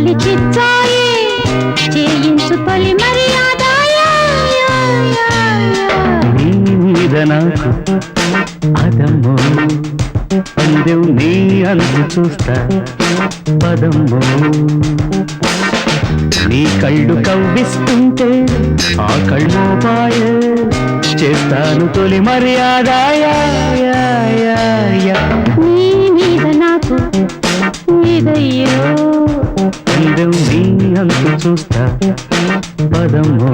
తొలి చిచ్చాయి చేయించు తొలి మర్యాద నీ మీద నాకు అదమ్మో అందెవు నీ అందు చూస్తా పదమ్మో నీ కళ్ళు కవ్విస్తుంటే ఆ కళ్ళు పాయ చేస్తాను తొలి మర్యాద నీ మీద నాకు ఇదయ్యో అందెవు నీ అందు చూస్తా పదమ్మో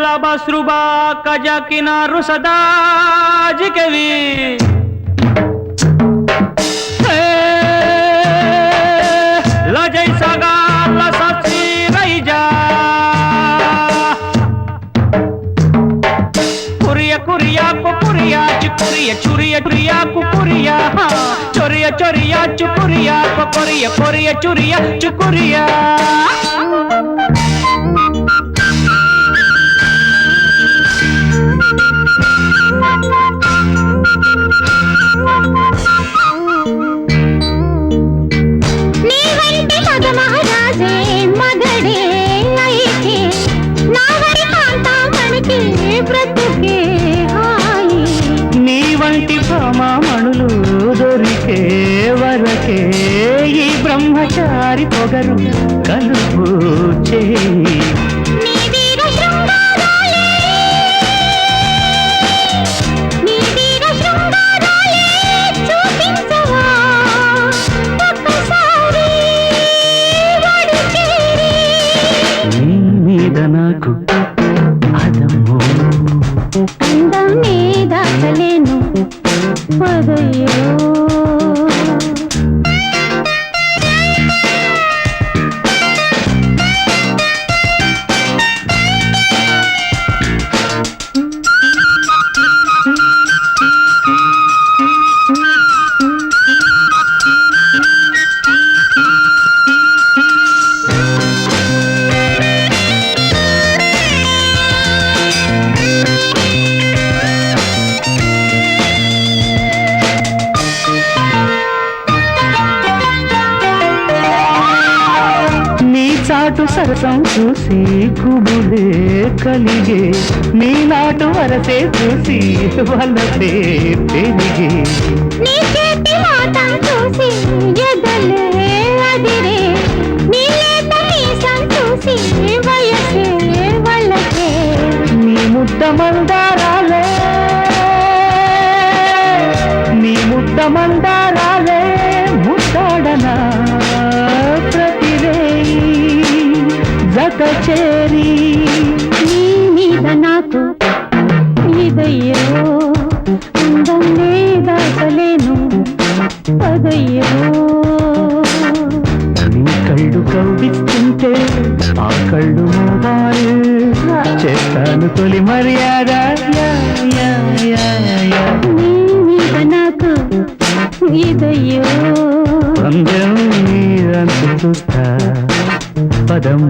Labasruba kajakina rusada jikevi la jai saga la satsi raija kuriya kuriya ko kuriya chukuriya churiya churiya ko kuriya choriya choriya chukuriya ko kuriya kuriya churiya chukuriya మణులు దొరికే వరకే ఈ బ్రహ్మచారి పొగరు కలుపు చేయి నీ మీద నాకు అదమ్మో అందమే దాచలేను పదయ్యో చాటు సరసం చూసి గుబులే కలిగే నీ నాటు వరసే చూసి వలసే పెరిగే నీ చేతి మాటం చూసి ఎదలే అదిరే నీ లేత మీసం చూసి వయసే వలసే నీ ముద్ద మందారాలే నీ ముద్ద మందారాలే ముద్దాడనా జత చేరి నీ మీద నాకు ఇదయ్యో అందమే దాచలేను పదయ్యో నీ కళ్ళు కవ్విస్తుంటే ఆ కళ్ళు మొబైల్ చేస్తాను తొలి మర్యాద నీ మీద నాకు ఇదయ్యో అందం నీ అంత చూస్తా పదం